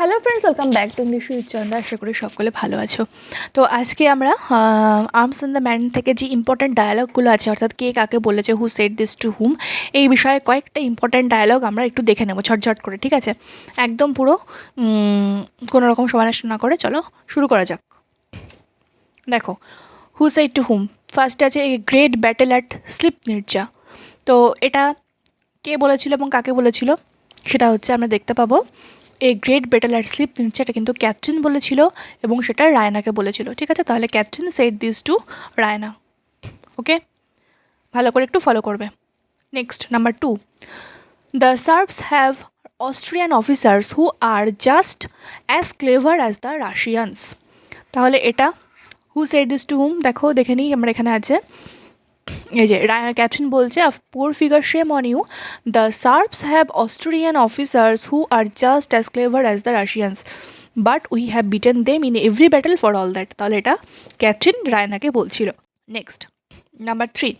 Hello friends, welcome back to English with Chanda. আশা করি সকলে ভালো আছো। তো আজকে আমরা আর্মস অ্যান্ড দ্য ম্যান থেকে যে ইম্পর্ট্যান্ট ডায়ালগগুলো আছে, অর্থাৎ কে কাকে বলেছে, হু সেড দিস টু হুম, এই বিষয়ে কয়েকটা ইম্পর্ট্যান্ট ডায়ালগ আমরা একটু দেখে নেবো ঝটঝট করে, ঠিক আছে? একদম পুরো কোনো রকম সময় নষ্ট না করে চলো শুরু করা যাক। দেখো, হু সেড টু হুম, ফার্স্টে আছে a great battle at Slivnitza. তো এটা কে বলেছিল এবং কাকে বলেছিল সেটা হচ্ছে আমরা দেখতে পাবো। A great battle at slip নিচ্ছে, এটা কিন্তু ক্যাপ্টেন বলেছিল এবং সেটা রায়নাকে বলেছিল, ঠিক আছে? তাহলে captain said this to Raina. Okay, ভালো করে একটু ফলো করবে। Next, number 2, the Serbs have Austrian officers who are just as clever as the Russians. তাহলে এটা who said this to hmm, দেখো দেখে নিই আমরা, এখানে আছে এই যে ক্যাপ্টেন বলছে, a poor figure shame on you, the Serbs have Australian officers who are just as clever as the Russians, but we have beaten them in every battle for all that. তাহলে এটা captain রায়নাকে বলছিল। Next, number 3,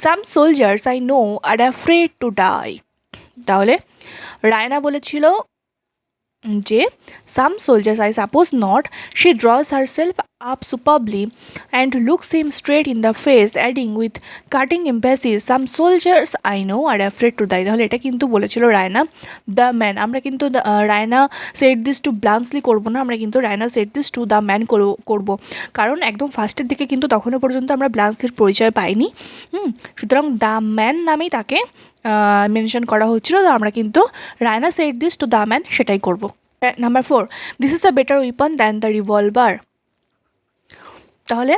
some soldiers I know are afraid to die. তাহলে Raina বলেছিল যে some soldiers, I suppose not, she draws herself up superbly and looks him straight in the face, adding with cutting emphasis, some soldiers I know are afraid to die. তাহলে এটা কিন্তু বলেছিল Raina the man. আমরা কিন্তু Raina shed this to ব্লান্সলি করবো না, আমরা কিন্তু Raina shed this to the man করবো, কারণ একদম ফার্স্টের দিকে কিন্তু তখনও পর্যন্ত আমরা ব্লান্সলির পরিচয় পাইনি। সুতরাং দ্য ম্যান নামেই তাকে মেনশন করা হচ্ছিল, তো আমরা কিন্তু Raina shed this to the man সেটাই করব। Number 4, this is a better weapon than the revolver. তাহলে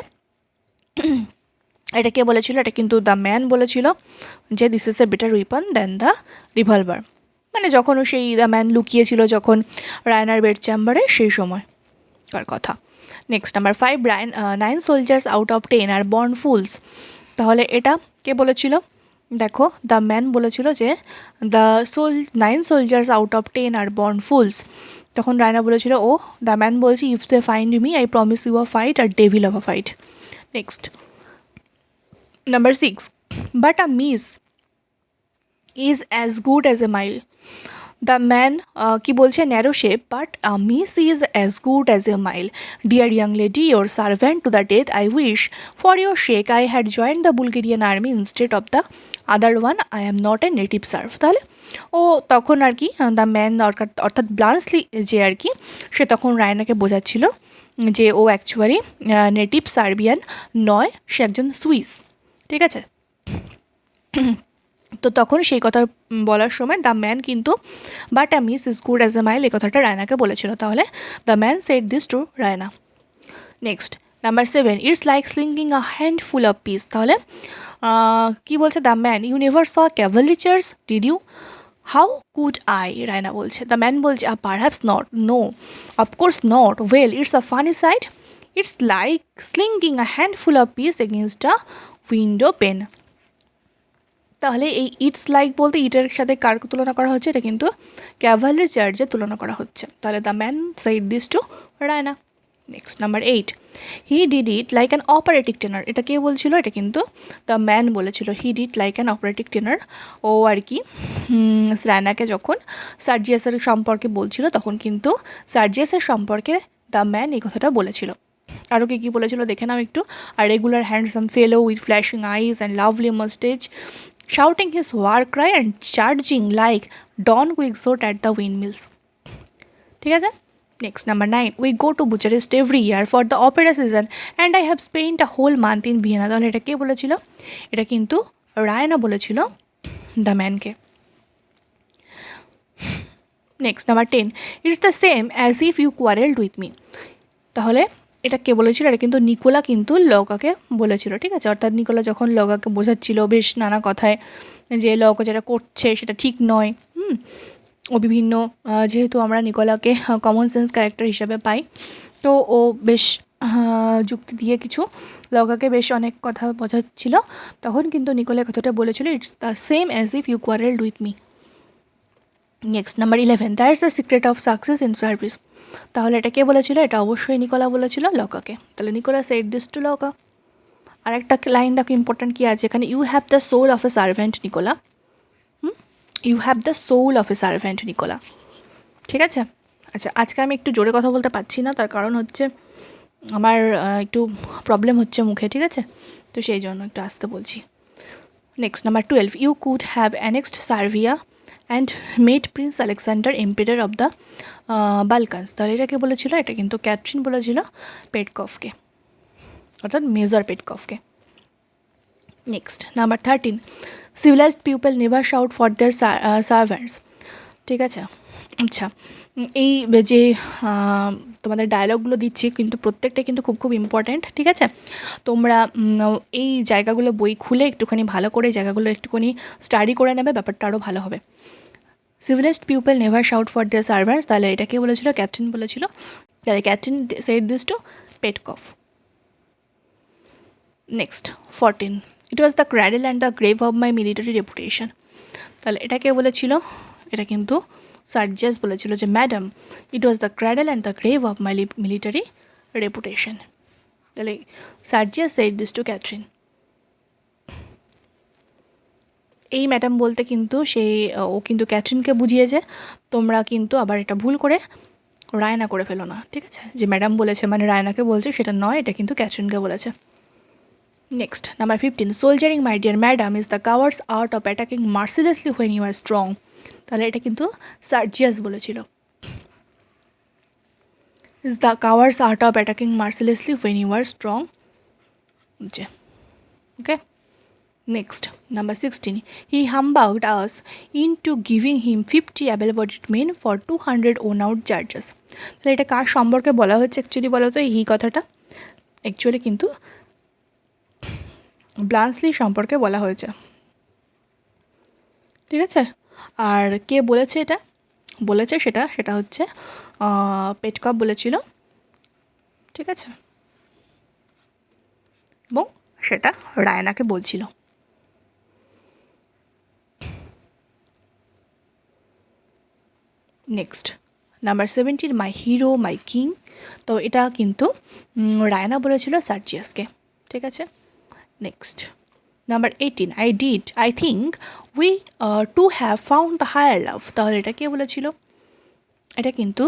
এটা কে বলেছিল? এটা কিন্তু দ্য ম্যান বলেছিল যে this is a better weapon than the revolver, মানে যখন সেই দ্য ম্যান লুকিয়েছিল যখন রায়নার বেড চেম্বারে, সেই সময় কার কথা। Next, number 5, 9 soldiers out of 10 are born fools. তাহলে এটা কে বলেছিল? দেখো, দ্য ম্যান বলেছিল যে the 9 soldiers out of 10 are born fools. তখন রায়না বলেছিল, ও, দ্য ম্যান বলছি, if they find me I promise you a fight আর devil of a fight. Next, number 6, but a miss is as good as a mile. The man কি বলছে? Narrow shape, but a miss is as good as a mile. Dear young lady, your servant to the death, I wish for your sake I had join the Bulgarian army instead of the other one, I am not a native serve. তাহলে ও তখন আর কি the man অর্থাৎ ব্লান্সলি যে আর কি, সে তখন রায়নাকে বোঝাচ্ছিল যে ও actually native Serbian নয়, সে একজন সুইস, ঠিক আছে? তো তখন সেই কথা বলার সময় দ্য ম্যান কিন্তু but a miss is good as a mile এই কথাটা রায়নাকে বলেছিল। তাহলে the man said this to Raina. Next, number 7, it's like slinking a handful of peas. তাহলে কি বলছে? The man, you never saw cavalry charge did you, how could I? Raina বলছে। The man বলছে, perhaps not, no, of course not, well it's a funny sight, it's like slinking a handful of peas against a window pane. তাহলে এই it's like বলতে ইটের সাথে কার তুলনা করা হচ্ছে? এটা কিন্তু ক্যাভালরি চার্জের তুলনা করা হচ্ছে। তাহলে the man said this to Raina. Next, number 8, he did it like an operatic tenor. এটা কে বলছিল? এটা কিন্তু দ্য ম্যান বলেছিল। He did like an operatic tenor, ও আর কি রায়নাকে যখন সার্জিয়াসের সম্পর্কে বলছিল, তখন কিন্তু সার্জিয়াসের সম্পর্কে দ্য ম্যান এই কথাটা বলেছিল। আরও কি বলেছিল দেখে নাও একটু। আর regular handsome fellow with flashing eyes and lovely moustache, shouting his war cry and charging like Don Quixote at the windmills. ঠিক আছে? Next, number 9, we go to Bucharest every year for the opera season and I have spent a whole month in Vienna. তাহলে এটা কে বলেছিল? এটা কিন্তু রায়না বলেছিল the ম্যানকে। Next, number 10, it's the same as if you quarrelled with me. তাহলে এটা কে বলেছিল? এটা কিন্তু নিকোলা কিন্তু লগাকে বলেছিল, ঠিক আছে? অর্থাৎ নিকোলা যখন লগাকে বোঝাচ্ছিল বেশ নানা কথায় যে লগা যেটা করছে সেটা ঠিক নয়, ও বিভিন্ন যেহেতু আমরা নিকোলাকে কমন সেন্স ক্যারেক্টার হিসাবে পাই, তো ও বেশ যুক্তি দিয়ে কিছু লগাকে বেশ অনেক কথা বোঝাচ্ছিল, তখন কিন্তু নিকোলা কথাটা বলেছিল, it's the same as if you quarrelled with me. Next, number 11, that's the secret of success in service. তাহলে এটা কে বলেছিল? এটা অবশ্যই নিকোলা বলেছিল লকাকে। তাহলে Nicola said this to Louka. আর একটা লাইন দেখো ইম্পর্টেন্ট কি আছে এখানে, you have the soul of a servant Nicola. You have the soul of a servant Nicola, ঠিক আছে? আচ্ছা, আজকে আমি একটু জোরে কথা বলতে পারছি না, তার কারণ হচ্ছে আমার একটু প্রবলেম হচ্ছে মুখে, ঠিক আছে? তো সেই জন্য একটু আস্তে বলছি। Next number 12, you could have annexed Servia and made Prince Alexander emperor of the Balkans. তাহলে এটাকে বলেছিল, এটা কিন্তু ক্যাথরিন বলেছিল পেটকফকে, অর্থাৎ মেজর পেটকফকে। Next number 13, civilized people never shout for their servants. ঠিক আছে? আচ্ছা, এই যে তোমাদের ডায়লগগুলো দিচ্ছি কিন্তু প্রত্যেকটা কিন্তু খুব খুব ইম্পর্ট্যান্ট, ঠিক আছে? তোমরা এই জায়গাগুলো বই খুলে একটুখানি ভালো করে জায়গাগুলো একটুখানি স্টাডি করে নেবে, ব্যাপারটা আরও ভালো হবে। Civilized people never shout for their servants, তাহলে এটা কে বলেছিল? ক্যাথরিন বলেছিল। তাহলে Catherine said this to Petkoff. Next 14, it was the cradle and the grave of my military reputation. তাহলে এটা কে বলেছিল? এটা কিন্তু সার্জিয়াস বলেছিল যে madam, it was the cradle and the grave of my military reputation. তাহলে Sergius said this to Catherine. এই ম্যাডাম বলতে কিন্তু ও কিন্তু ক্যাথরিনকে বুঝিয়েছে, তোমরা কিন্তু আবার এটা ভুল করে রায়না করে ফেলো না, ঠিক আছে? যে ম্যাডাম বলেছে মানে রায়নাকে বলছে, সেটা নয়, এটা কিন্তু ক্যাথরিনকে বলেছে। Next number 15, soldiering my dear madam is the coward's art of attacking mercilessly when you are strong. তাহলে এটা কিন্তু সার্জিয়াস বলেছিল, is the coward's art of attacking mercilessly when you are strong. Okay. Next number 16, he humbugged us into giving him 50 able bodied men for 200 worn out charges. তাহলে এটা কার সম্পর্কে বলা হচ্ছে actually বলো তো? এই কথাটা অ্যাকচুয়ালি কিন্তু ব্লান্সলি সম্পর্কে বলা হয়েছে, ঠিক আছে? আর কে বলেছে এটা? বলেছে সেটা হচ্ছে পেটকফ বলেছিল, ঠিক আছে? এবং সেটা রায়নাকে বলছিল। Next number 17, my hero my king. তো এটা কিন্তু রায়না বলেছিল সার্জিয়াসকে, ঠিক আছে? Next number 18, I think we two have found the higher love. তাহলে এটা কে বলেছিল? এটা কিন্তু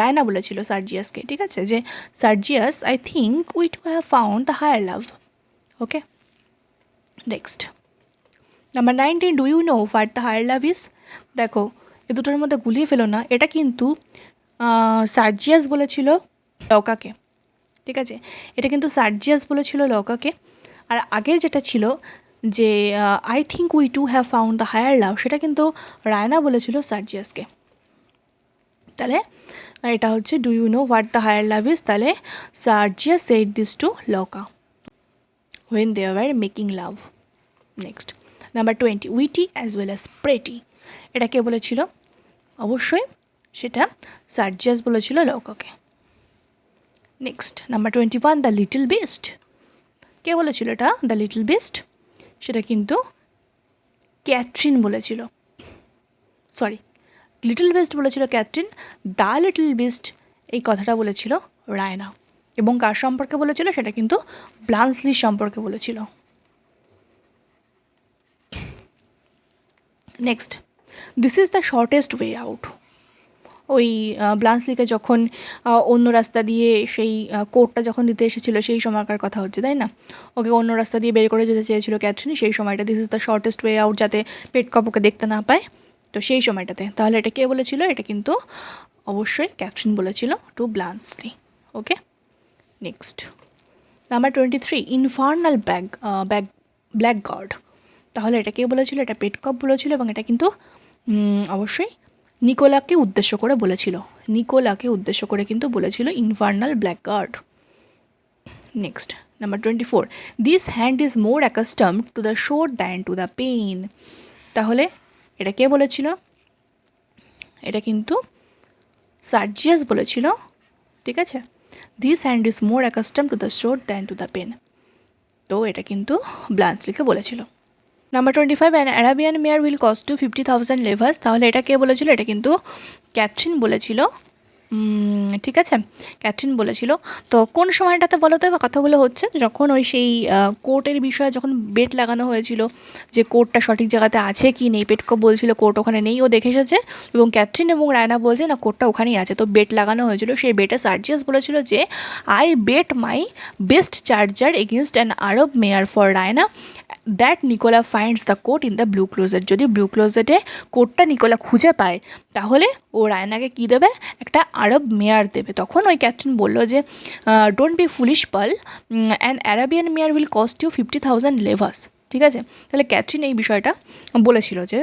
রায়না বলেছিল সার্জিয়াসকে, ঠিক আছে? যে Sergius, I think we two have found the higher love. Okay. Next number 19, do you know what the higher love is? দেখো, এ দুটোর মধ্যে গুলিয়ে ফেলো না, এটা কিন্তু সার্জিয়াস বলেছিল লৌকাকে, ঠিক আছে? এটা কিন্তু সার্জিয়াস বলেছিল লৌকাকে। আর আগের যেটা ছিল যে I think we two have found the higher love, সেটা কিন্তু রায়না বলেছিল সার্জিয়াসকে। তাহলে এটা হচ্ছে do you know what the higher love is. তাহলে Sergius said this to Louka when they were making love. Next number 20, witty as well as pretty. এটা কে বলেছিল? অবশ্যই সেটা সার্জিয়াস বলেছিল লৌকাকে। Next number 21, the little beast. কে বলেছিল এটা দ্য লিটল বিস্ট? সেটা কিন্তু ক্যাথরিন বলেছিল, সরি, লিটল বিস্ট বলেছিল ক্যাথরিন, দ্য লিটল বিস্ট এই কথাটা বলেছিল রায়না। এবং কার সম্পর্কে বলেছিল? সেটা কিন্তু ব্লান্সলির সম্পর্কে বলেছিল। Next, this is the shortest way out. ওই ব্লান্সলিকে যখন অন্য রাস্তা দিয়ে সেই কোর্টটা যখন দিতে এসেছিলো সেই সময়কার কথা হচ্ছে, তাই না? ওকে অন্য রাস্তা দিয়ে বের করে যেতে চেয়েছিল ক্যাথরিন সেই সময়টা, this is the shortest way out, যাতে পেটকফ ওকে দেখতে না পায়, তো সেই সময়টাতে। তাহলে এটা কে বলেছিল? এটা কিন্তু অবশ্যই ক্যাথরিন বলেছিল to Bluntschli. Okay. Next number 23, infernal black god. তাহলে এটা কে বলেছিল? এটা পেটকফ বলেছিল, এবং এটা কিন্তু অবশ্যই নিকোলাকে উদ্দেশ্য করে বলেছিল, নিকোলাকে উদ্দেশ্য করে কিন্তু বলেছিল infernal black god. Next number 24, this hand is more accustom to the shore than to the pain. তাহলে এটা কে বলেছিল? এটা কিন্তু সার্জিয়াস বলেছিল, ঠিক আছে? This hand is more accustom to the shore than to the pen. তো এটা কিন্তু ব্লান্সলিকে বলেছিল। Number 25, an Arabian mare will cost to 50,000 levas. তাহলে এটা কে বলেছিল? এটা কিন্তু ক্যাথরিন বলেছিল ঠিক আছে, ক্যাথরিন বলেছিল। তো কোন সময়টাতে বলো তো এবার কথাগুলো হচ্ছে, যখন ওই সেই কোর্টের বিষয়ে যখন বেট লাগানো হয়েছিল যে কোর্টটা সঠিক জায়গাতে আছে কি নেই, পেটকপ বলছিল কোর্ট ওখানে নেই, ও দেখে এসেছে, এবং ক্যাথরিন এবং রায়না বলছে না কোর্টটা ওখানেই আছে। তো বেট লাগানো হয়েছিল, সেই বেটে সার্জিয়াস বলেছিল যে I bet my best charger against an Arab mare for Raina that Nicola finds the coat in the blue closet. যদি ব্লু ক্লোজেটে কোর্টটা নিকোলা খুঁজে পায় তাহলে ও রায়নাকে কী দেবে, একটা আরব মেয়ার দেবে। তখন ওই ক্যাপ্টেন বলল যে don't be foolish pal, an Arabian mare will cost you 50,000 levas. ঠিক আছে, তাহলে ক্যাথরিন এই বিষয়টা বলেছিল যে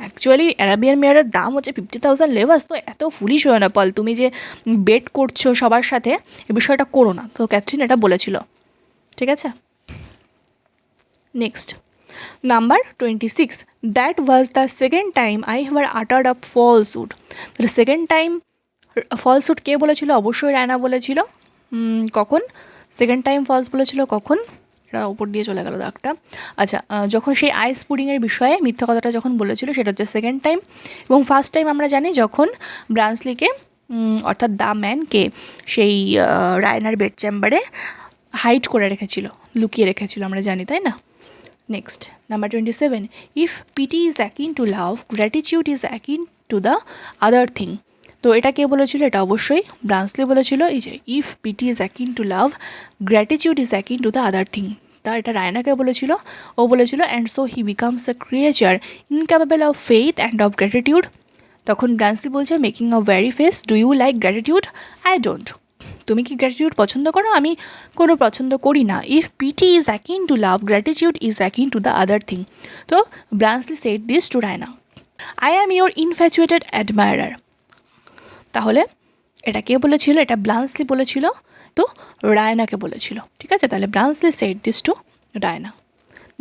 অ্যাকচুয়ালি অ্যারাবিয়ান মেয়ারের দাম হচ্ছে 50,000 লেভাস, তো এত ফুলিশ হয় না পাল, তুমি যে বেট করছো সবার সাথে এই বিষয়টা করো না। তো ক্যাথরিন এটা বলেছিল। ঠিক আছে, next number 26, that was the second time I have uttered up falsehood. তাহলে সেকেন্ড টাইম ফলসহুড কে বলেছিল? অবশ্যই রায়না বলেছিল। কখন সেকেন্ড টাইম ফলস বলেছিল? কখন? এটা উপর দিয়ে চলে গেল দাগটা। আচ্ছা, যখন সেই আইস পুডিংয়ের বিষয়ে মিথ্যা কথাটা যখন বলেছিল সেটা হচ্ছে সেকেন্ড টাইম। এবং ফার্স্ট টাইম আমরা জানি যখন ব্রান্সলিকে অর্থাৎ দ্য ম্যানকে সেই রায়নার বেড চেম্বারে হাইড করে রেখেছিল, লুকিয়ে রেখেছিল, আমরা জানি, তাই না? Next number 27, if pity is akin to love, gratitude is akin to the other thing. তো এটা কে বলেছিল? এটা অবশ্যই ব্রান্সলি বলেছিল। এই যে if pity is akin to love, gratitude is akin to the other thing, তা এটা রায়নাকে বলেছিল। ও বলেছিল and so he becomes a creature incapable of faith and of gratitude. তখন ব্রান্সলি বলছে making a very face, do you like gratitude? I don't. তুমি কি গ্র্যাটিটিউড পছন্দ করো? আমি কোনো পছন্দ করি না। If pity is akin to love, gratitude is akin to the other thing. তো Bluntschli said this to Raina, I am your infatuated admirer. তাহলে এটা কে বলেছিল? এটা ব্রান্সলি বলেছিল, তো রায়নাকে বলেছিল। ঠিক আছে, তাহলে Bluntschli said this to Raina.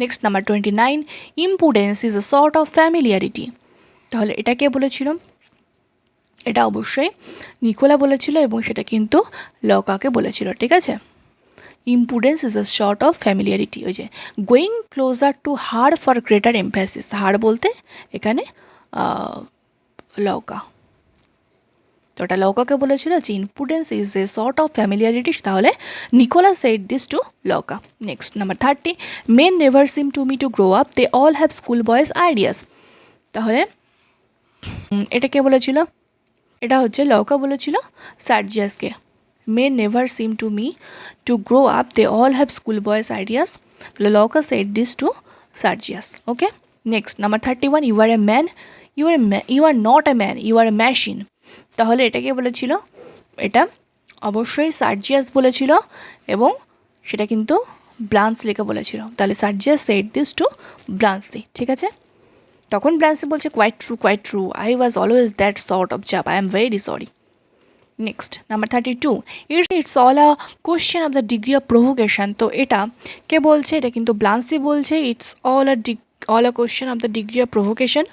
Next number 29, impudence is a sort of familiarity. তাহলে এটা কে বলেছিল? এটা অবশ্যই নিকোলা বলেছিল, এবং সেটা কিন্তু লকাকে বলেছিল। ঠিক আছে, impudence is a sort of familiarity. ওই যে going closer to her for greater emphasis, her বলতে এখানে লকা, তো ওটা লকাকে বলেছিল যে impudence is a sort of familiarity. তাহলে Nicola said this to Louka. Next number 30, men never seem to me to grow up, they all have school boys ideas. তাহলে এটা কে বলেছিল? এটা হচ্ছে লকা বলেছিল সার্জিয়াসকে, men never seem to me to grow up, they all have school boys ideas. তাহলে Louka said this to Sergius. Okay, next number 31, you are a man, you are not a man, you are a machine. তাহলে এটাকে বলেছিল, এটা অবশ্যই সার্জিয়াস বলেছিল, এবং সেটা কিন্তু ব্লান্সলিকে বলেছিল। তাহলে Sergius said this to Bluntschli. ঠিক আছে, তখন ব্লান্সলি বলছে quite true, I was always that sort of jab, I am very sorry. Next number 32, it's all a question of the degree of provocation. তো এটা কে বলছে? এটা কিন্তু ব্লান্সলি বলছে, it's all a question of the degree of provocation,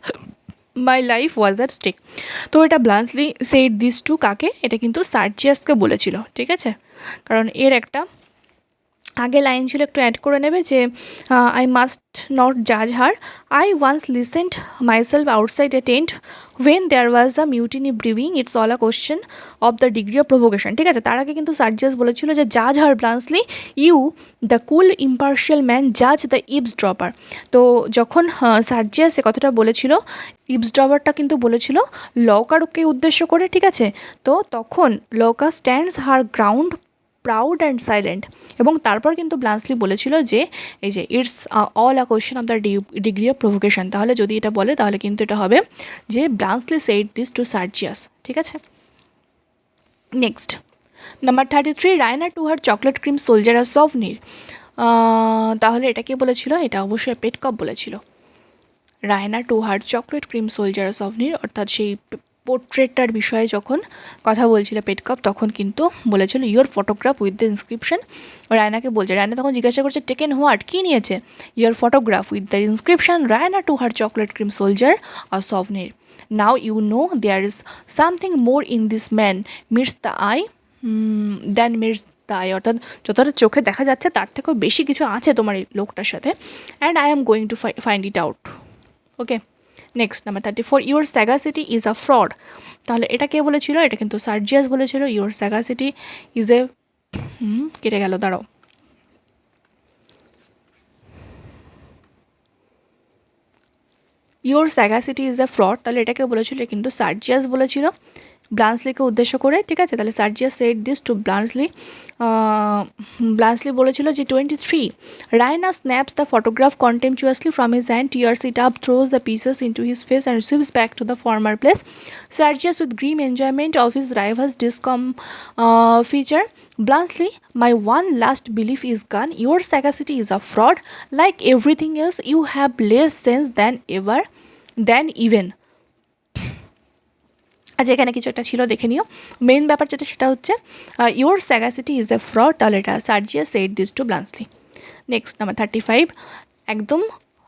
my life was at stake. তো এটা ব্লান্সলি said this two কাকে? এটা কিন্তু সার্জিয়াসকে বলেছিল। ঠিক আছে, কারণ এর একটা আগে লাইন ছিল, একটু অ্যাড করে নেবে, যে আই মাস্ট নট জাজ হার, I once listened myself outside A tent when there was a mutiny brewing, it's all a question of the degree of provocation. ঠিক আছে, তার আগে কিন্তু সার্জিয়াস বলেছিল যে জাজ হার ব্লান্সলি, you the cool impartial man জাজ দ্য ইভস ড্রপার। তো যখন সার্জিয়াস এ কথাটা বলেছিল, ইভস ড্রপারটা কিন্তু বলেছিল লকারকে উদ্দেশ্য করে। ঠিক আছে, তো তখন Louka stands her ground proud and silent, এবং তারপর কিন্তু ব্লান্সলি বলেছিল যে এই যে it's all a question of the degree of provocation. তাহলে যদি এটা বলে তাহলে কিন্তু এটা হবে যে Bluntschli said this to Sergius. ঠিক আছে, next number 33, Raina to her chocolate cream soldier a souvenir. তাহলে এটা কে বলেছিল? এটা অবশ্যই পেটকপ বলেছিল। Raina to her chocolate cream soldier a সভনির, অর্থাৎ সেই পোর্ট্রেটটার বিষয়ে যখন কথা বলছিল পেটকপ, তখন কিন্তু বলেছিল your photograph with the inscription. রায়নাকে বলছে, রায়না তখন জিজ্ঞাসা করছে টেকেন হোয়াট, কী নিয়েছে? Your photograph with the inscription Raina to her chocolate cream soldier a souvenir. Now you know there is something more in this man meets the eye than meets the eye, অর্থাৎ যতটা চোখে দেখা যাচ্ছে তার থেকেও বেশি কিছু আছে তোমার এই লোকটার সাথে, and I am going to find it out. Okay, next number 34, your sagacity is a fraud. তাহলে এটা কে বলেছিল? এটা কিন্তু সার্জিয়াস বলেছিল। ইউর স্যাগাসিটি ইজ এ কেটে গেল, দাঁড়াও, your sagacity is a fraud, তাহলে এটাকে বলেছিল কিন্তু সার্জিয়াস বলেছিল ব্লান্সলিকে উদ্দেশ্য করে, ঠিক আছে। তাহলে Sergius said this to Bluntschli. Bluntschli বলেছিল যে 23, Raina snaps the photograph contemptuously from his hand, tears it up, throws the pieces into his face and sweeps back to the former place. Sergius with grim enjoyment of his rivals feature, Bluntly, my one last belief is gone. Your sagacity is a fraud. Like everything else, you have less sense than even. আচ্ছা, এখানে কিছু একটা ছিল, দেখে নিও। Main ব্যাপার যেটা সেটা হচ্ছে your sagacity is a fraud, তাহলে এটা Sergius said this to Bluntschli. Next number 35, একদম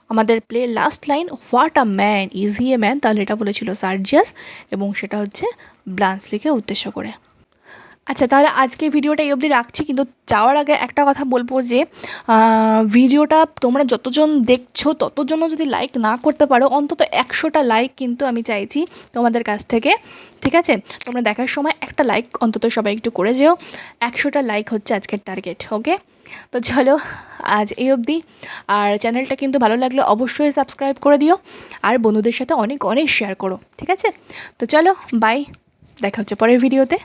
আমাদের play last line, what a man, is he a man, তাহলে এটা বলেছিল সার্জিয়াস এবং সেটা হচ্ছে ব্লান্সলিকে উদ্দেশ্য করে। আচ্ছা, তাহলে আজকে ভিডিওটা এই অবধি রাখছি, কিন্তু যাওয়ার আগে একটা কথা বলবো যে ভিডিওটা তোমরা যতজন দেখছো ততজনও যদি লাইক না করতে পারো, অন্তত 100টা লাইক কিন্তু আমি চাইছি তোমাদের কাছ থেকে, ঠিক আছে। তোমরা দেখার সময় একটা লাইক অন্তত সবাই একটু করে যেও। 100টা লাইক হচ্ছে আজকের টার্গেট, ওকে। তো চলো আজ এই অবধি। আর চ্যানেলটা কিন্তু ভালো লাগলে অবশ্যই সাবস্ক্রাইব করে দিও, আর বন্ধুদের সাথে অনেক অনেক শেয়ার করো, ঠিক আছে। তো চলো, বাই, দেখা হচ্ছে পরের ভিডিওতে।